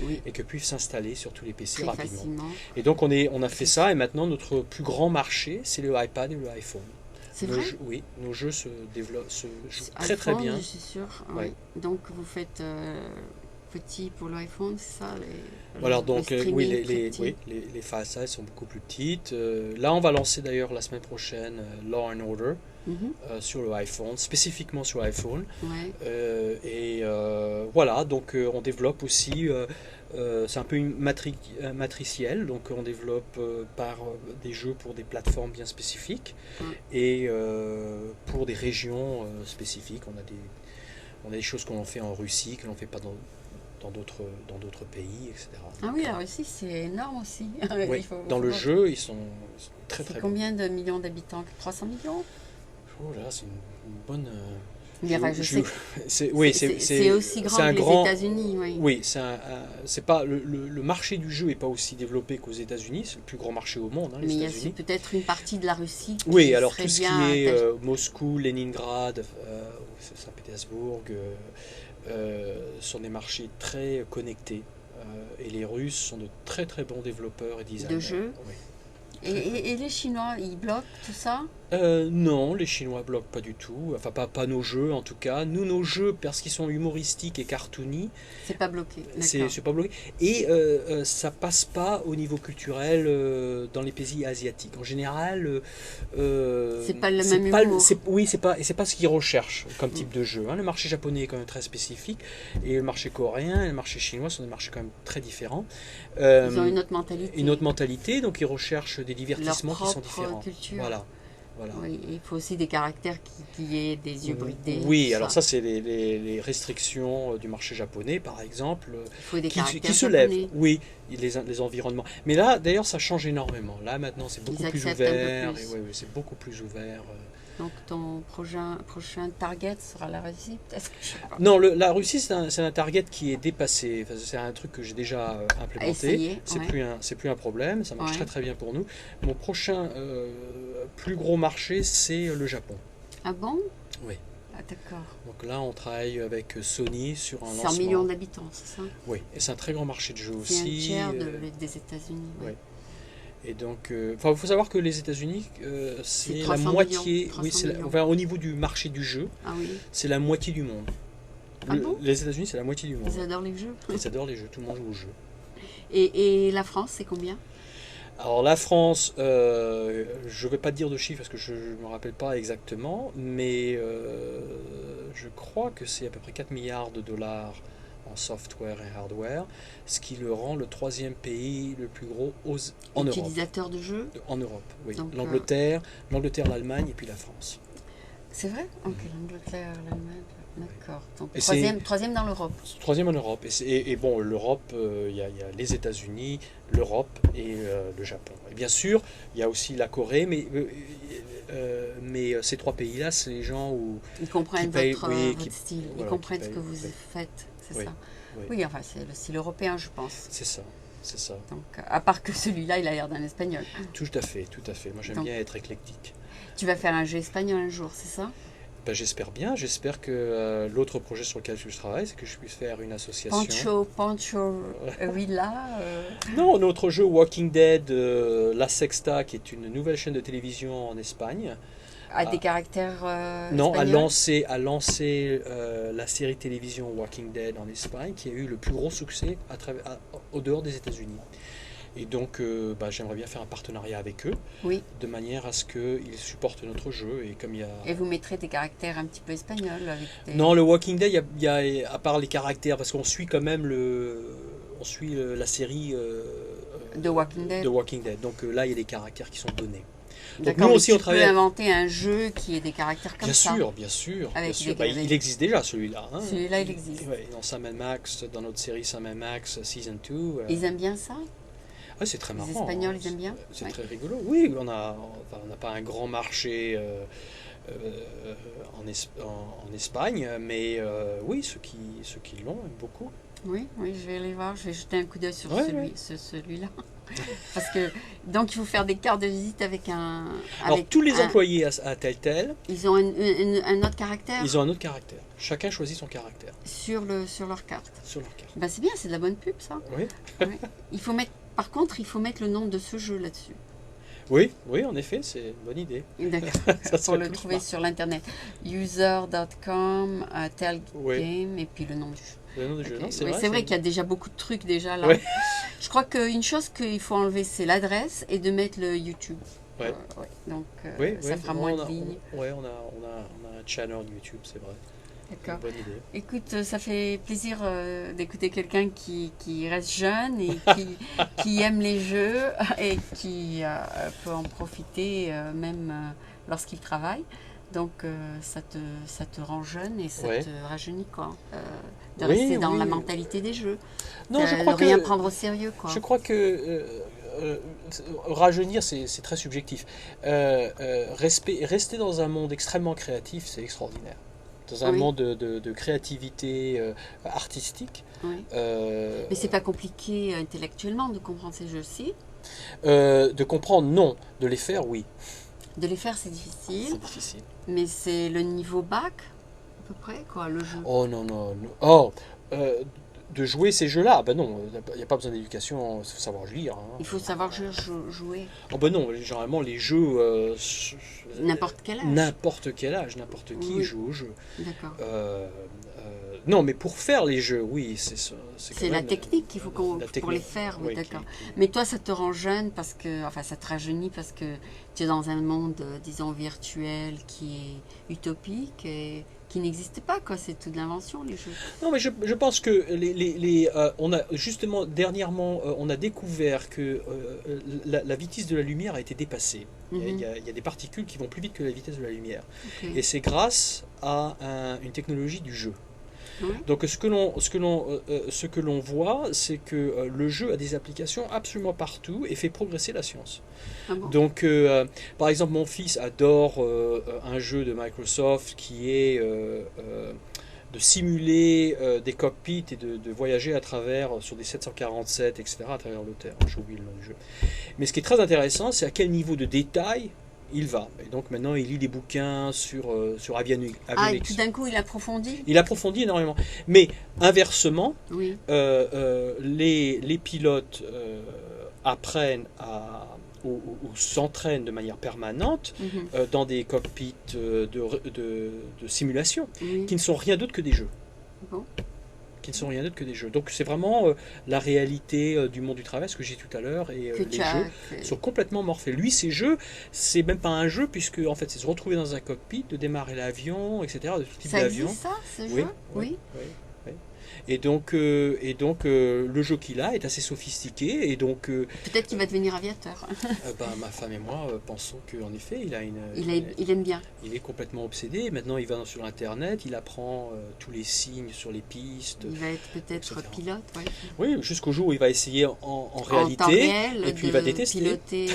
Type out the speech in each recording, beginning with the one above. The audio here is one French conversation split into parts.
Oui, et que puissent s'installer sur tous les PC très rapidement. facilement. Et donc on a fait ça et maintenant notre plus grand marché c'est le iPad et le iPhone. C'est vrai? Oui, nos jeux se développent, se jouent très très iPhone, je bien. suis sûre. Ouais. Oui. Donc vous faites petit pour l'iPhone, c'est ça, Voilà, le donc oui, streaming très petit. les phases sont beaucoup plus petites. Là, on va lancer d'ailleurs la semaine prochaine Law and Order Mhm. sur le iPhone, spécifiquement sur l'iPhone. Ouais. Voilà, donc on développe aussi, c'est un peu matriciel, donc on développe par des jeux pour des plateformes bien spécifiques Ouais. et pour des régions spécifiques. On a des choses qu'on fait en Russie, que l'on ne fait pas dans d'autres pays, etc. Ah Donc, oui, la Russie, c'est énorme aussi. oui, Il faut, dans le jeu, ils sont très c'est très bons. combien de millions d'habitants? 300 millions? Oh là, c'est une bonne. Mais enfin, je sais que Oui, c'est aussi grand c'est un que les grand. États-Unis, oui. Oui, c'est pas le marché du jeu n'est pas aussi développé qu'aux États-Unis. C'est le plus grand marché au monde, hein, Mais les il y a États-Unis. peut-être une partie de la Russie Oui, qui alors serait tout ce bien qui est attachée. Moscou, Leningrad, Saint-Pétersbourg sont des marchés très connectés. Et les Russes sont de très très bons développeurs et designers. De jeux. Oui. Et les Chinois, ils bloquent tout ça? Non, les Chinois bloquent pas du tout. Enfin, pas nos jeux en tout cas. Nous, nos jeux, parce qu'ils sont humoristiques et cartoony, C'est pas bloqué, d'accord. c'est pas bloqué. Et ça passe pas au niveau culturel dans les pays asiatiques. En général, C'est pas le c'est même pas, humour. oui, c'est pas ce qu'ils recherchent comme type de jeu. Hein. Le marché japonais est quand même très spécifique, et le marché coréen et le marché chinois sont des marchés quand même très différents. Ils ont une autre mentalité. Une autre mentalité, donc ils recherchent des Leur divertissements qui sont propre différents. culture. Voilà. Voilà. Oui, il faut aussi des caractères qui aient des yeux bridés. Oui, tout alors ça c'est les restrictions du marché japonais par exemple, Il faut des qui caractères se lèvent. japonais. Oui, les environnements. Mais là d'ailleurs ça change énormément. Là maintenant c'est beaucoup Ils plus acceptent un peu ouvert. plus. Et oui, c'est beaucoup plus ouvert. Donc ton prochain target sera la Russie, peut-être? Je sais pas. Non, la Russie c'est un target qui est dépassé. Enfin, c'est un truc que j'ai déjà À implémenté. essayer, C'est ouais. c'est plus un problème. Ça marche Ouais. très très bien pour nous. Mon prochain plus gros marché c'est le Japon. Ah bon? Oui. Ah d'accord. Donc là, on travaille avec Sony sur un 100 lancement. millions d'habitants, c'est ça? Oui, et c'est un très grand marché de jeux C'est un aussi. tiers des États-Unis. Ouais. Ouais. Et donc, il faut savoir que les États-Unis, c'est la 300 moitié. millions, Oui, 300 millions. enfin, au niveau du marché du jeu, Ah oui. c'est la moitié du monde. Ah bon? Les États-Unis, c'est la moitié du monde. Ils adorent les jeux. Ils adorent les jeux, tout le monde joue aux jeux. Et la France, c'est combien? Alors la France, je ne vais pas te dire de chiffres parce que je ne me rappelle pas exactement, mais je crois que c'est à peu près 4 milliards de dollars en software et hardware, ce qui le rend le troisième pays le plus gros en Europe. Utilisateurs de jeux? En Europe, oui. Donc, L'Angleterre, l'Allemagne et puis la France. C'est vrai? Ok, l'Angleterre, l'Allemagne. D'accord. Donc Et troisième dans l'Europe. troisième en Europe. Et bon, l'Europe, il y a les États-Unis, l'Europe et le Japon. Et bien sûr, il y a aussi la Corée, mais ces trois pays-là, c'est les gens où Ils comprennent qui payent, votre style. Ils voilà, comprennent qui ce que payent, vous oui. faites. C'est Oui, ça. oui. Oui, enfin, c'est le style européen, je pense. C'est ça, c'est ça. Donc, à part que celui-là, il a l'air d'un espagnol. Tout à fait, tout à fait. Moi, j'aime Donc- bien être éclectique. Tu vas faire un jeu espagnol un jour, c'est ça? Ben, j'espère bien. J'espère que l'autre projet sur lequel je travaille, c'est que je puisse faire une association. Pancho Villa. Non, notre jeu Walking Dead, La Sexta, qui est une nouvelle chaîne de télévision en Espagne. A des caractères Non, espagnols? a lancé la série télévision Walking Dead en Espagne, qui a eu le plus gros succès au dehors des États-Unis. Et donc, j'aimerais bien faire un partenariat avec eux, Oui. de manière à ce qu'ils supportent notre jeu. Et comme il y a... Et vous mettrez des caractères un petit peu espagnols avec des... Non, le Walking Dead, il y a, à part les caractères, parce qu'on suit quand même la série de Walking Dead. de Walking Dead. Donc là, il y a des caractères qui sont donnés. Donc D'accord, nous mais aussi, on tu travaille peux avec... inventer un jeu qui ait des caractères comme Bien ça. sûr, bien sûr, Avec bien sûr. des- Il existe déjà celui-là. Hein. Celui-là, il existe. Ouais, dans Sam Max, dans notre série Sam Max Season 2. Ils aiment bien ça? Ouais, c'est très Les marrant. Espagnols, hein. ils aiment bien? C'est Ouais. très rigolo. Oui, on n'a pas un grand marché en Espagne, mais oui, ceux qui l'ont aiment beaucoup. Oui, oui, je vais aller voir. Je vais jeter un coup d'œil sur Ouais, ouais. celui-là. Parce que, donc, il faut faire des cartes de visite avec Alors, tous les un- employés à Telltale, ils ont un autre caractère ils ont un autre caractère. Chacun choisit son caractère sur leur carte. sur leur carte. Ben, c'est bien, c'est de la bonne pub, ça. Oui, Ouais. Par contre, il faut mettre le nom de ce jeu là-dessus. oui, oui, en effet, c'est une bonne idée. D'accord. Ça Pour serait le plus trouver smart. sur l'internet. User.com, tel Oui, game, et puis le nom du jeu. le nom du jeu. Ok. Non, c'est Oui, vrai. c'est vrai qu'il y a déjà beaucoup de trucs déjà là. Ouais. Je crois qu'une chose qu'il faut enlever, c'est l'adresse et de mettre le YouTube. Ouais. Ouais. Donc, Oui, ça oui, fera on moins a, de lignes. on a un channel YouTube, c'est vrai. C'est D'accord. une bonne idée. Écoute, ça fait plaisir d'écouter quelqu'un qui reste jeune et qui aime les jeux et qui peut en profiter même lorsqu'il travaille. Donc ça te rend jeune et ça Ouais. te rajeunit quoi. De Oui, rester dans oui. la mentalité des jeux. Non, je crois de rien que prendre au sérieux quoi. je crois que rajeunir, c'est très subjectif. Rester dans un monde extrêmement créatif, c'est extraordinaire. Dans un Oui. monde de créativité artistique, Oui. euh, Mais c'est pas compliqué intellectuellement de comprendre ces jeux-ci. de comprendre, non. De les faire, oui. De les faire c'est difficile, C'est difficile. mais c'est le niveau bac à peu près quoi le jeu. Oh non, non, non. Oh, de jouer ces jeux-là, ben non, il n'y a pas besoin d'éducation, il faut savoir lire. Hein. Il faut savoir jouer Oh ben non, généralement les jeux, n'importe quel âge. n'importe quel âge, n'importe qui Oui. joue au jeu. D'accord. Non, mais pour faire les jeux, oui, c'est ça. quand C'est la même, technique qu'il faut la pour technique, les faire, oui, oui, d'accord. qui- Mais toi, ça te rend jeune parce que, enfin, ça te rajeunit parce que tu es dans un monde, disons, virtuel qui est utopique et qui n'existe pas, quoi. C'est toute l'invention, les jeux. Non, mais je pense que on a justement dernièrement, on a découvert que la vitesse de la lumière a été dépassée. Mhm. Il y a des particules qui vont plus vite que la vitesse de la lumière. Ok. Et c'est grâce à une technologie du jeu. Ouais. Donc ce que l'on voit, c'est que le jeu a des applications absolument partout et fait progresser la science. Ah bon? Donc par exemple mon fils adore un jeu de Microsoft qui est de simuler des cockpits et de voyager à travers sur des 747 etc. à travers le terre. J'ai oublié le nom du jeu. Mais ce qui est très intéressant, c'est à quel niveau de détail il va. Et donc maintenant, il lit des bouquins sur Ah, et avionics. tout d'un coup, il approfondit? Il approfondit énormément. Mais inversement, Oui. les pilotes apprennent ou s'entraînent de manière permanente Mhm. dans des cockpits de simulation Oui. qui ne sont rien d'autre que des jeux. Bon. Qui ne sont rien d'autre que des jeux. Donc c'est vraiment la réalité du monde du travail, ce que j'ai dit tout à l'heure, et Que les tu as. jeux sont complètement morphés. Lui, ces jeux, c'est même pas un jeu, puisque en fait, c'est se retrouver dans un cockpit, de démarrer l'avion, etc., de tout type Ça d'avion. existe, ça, ce Oui, jeu? oui, Oui. oui, oui. Et donc, le jeu qu'il a est assez sophistiqué, et donc Peut-être qu'il va devenir aviateur. ma femme et moi pensons qu'en effet, il a Il aime bien. il est complètement obsédé. Maintenant, il va sur Internet, il apprend tous les signes sur les pistes. Il va être peut-être etc. pilote, ouais. Oui, jusqu'au jour où il va essayer en En réalité, temps réel, et puis il va détester. piloter.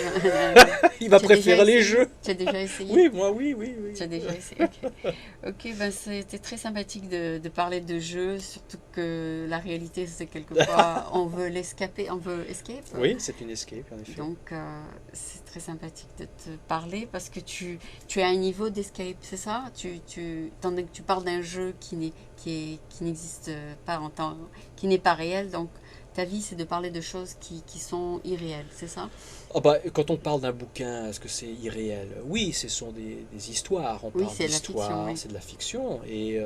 Il va Tu as préférer déjà les essayé? jeux. Tu as déjà essayé? Oui, moi, oui, oui, oui. Tu as déjà essayé. Ok, ok, ben c'était très sympathique de parler de jeux, surtout que la réalité c'est quelquefois on veut l'escaper, on veut escape. Oui, c'est une escape, en effet. Donc c'est très sympathique de te parler parce que tu as un niveau d'escape, c'est ça? Tandis que tu parles d'un jeu qui n'existe pas en temps, qui n'est pas réel, donc ta vie c'est de parler de choses qui sont irréelles, c'est ça? Oh, bah, quand on parle d'un bouquin, est-ce que c'est irréel? Oui, ce sont des histoires. On Oui, parle c'est de la fiction, d'histoire, oui. c'est de la fiction. Et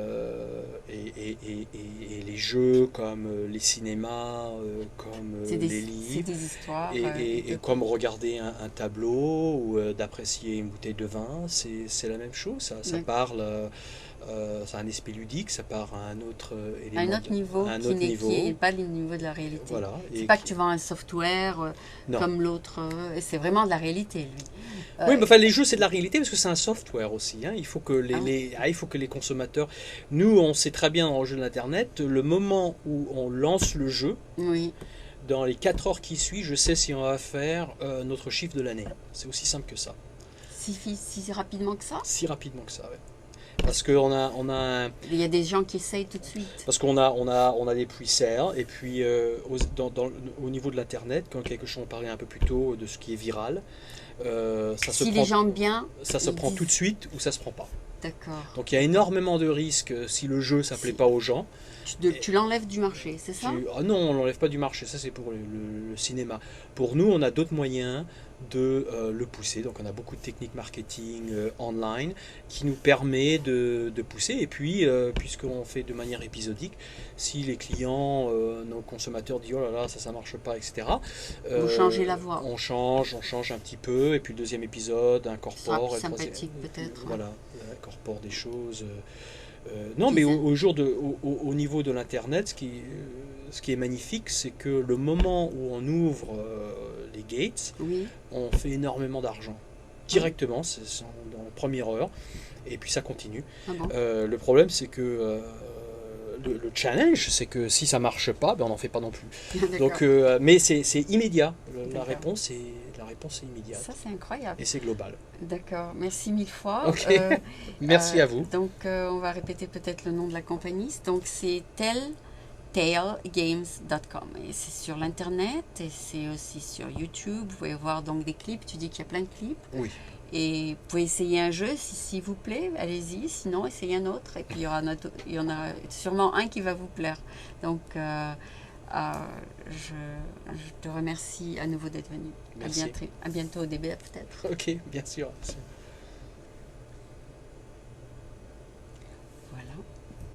les jeux, comme les cinémas, comme C'est les c'est livres, des histoires. et comme regarder un tableau ou d'apprécier une bouteille de vin, c'est la même chose. Ça Oui. parle, ça a un aspect ludique, ça part à un autre À un élément, autre niveau à un qui autre n'est niveau. pas le niveau de la réalité. Voilà. C'est Et pas que tu vends un software non. comme l'autre, et c'est vraiment de la réalité, lui. Oui, mais enfin, les jeux, c'est de la réalité parce que c'est un software aussi. Hein. Il faut que Ah oui. il faut que les consommateurs. Nous, on sait très bien dans le jeu d'Internet, le moment où on lance le jeu, Oui, dans les 4 heures qui suivent, je sais si on va faire notre chiffre de l'année. C'est aussi simple que ça. si rapidement que ça. Si rapidement que ça, ouais. Parce qu'on a Il y a des gens qui essayent tout de suite. parce qu'on a des pre-sales, et puis au niveau de l'Internet, quand quelque chose, on parlait un peu plus tôt de ce qui est viral, Si les gens bien, ça se ils prend disent- tout de suite ou ça se prend pas. D'accord. Donc il y a énormément de risques si le jeu ça plaît Si- pas aux gens. Tu l'enlèves du marché, c'est ça? Ah non, on l'enlève pas du marché, ça c'est pour le cinéma. Pour nous, on a d'autres moyens de le pousser. Donc on a beaucoup de techniques marketing online qui nous permet de pousser. Et puis, puisqu'on fait de manière épisodique, si les clients, nos consommateurs disent oh là là, ça marche pas, etc. Vous changez la voix. On change un petit peu. Et puis le deuxième épisode Ce sera incorpore. plus et le troisième- sympathique peut-être. Voilà, incorpore des choses. Non, Qui mais fait- au niveau de l'Internet, ce qui est magnifique, c'est que le moment où on ouvre les gates, Oui. on fait énormément d'argent. Directement, c'est dans la première heure, et puis ça continue. Ah bon. Le problème, c'est que le challenge, c'est que si ça marche pas, ben on n'en fait pas non plus. D'accord. Donc, mais c'est immédiat. La D'accord. réponse est, la réponse est immédiate. Ça, c'est incroyable. Et c'est global. D'accord. Merci mille fois. Ok. Merci à vous. Donc, on va répéter peut-être le nom de la compagnie. Donc, c'est telltalegames.com. Et c'est sur l'Internet et c'est aussi sur YouTube. Vous pouvez voir donc des clips. Tu dis qu'il y a plein de clips. Oui. Et vous pouvez essayer un jeu s'il vous plaît, allez-y, sinon essayez un autre et puis il y en a sûrement un qui va vous plaire. Donc je te remercie à nouveau d'être venu. Merci. À bientôt au DB peut-être. Ok, bien sûr.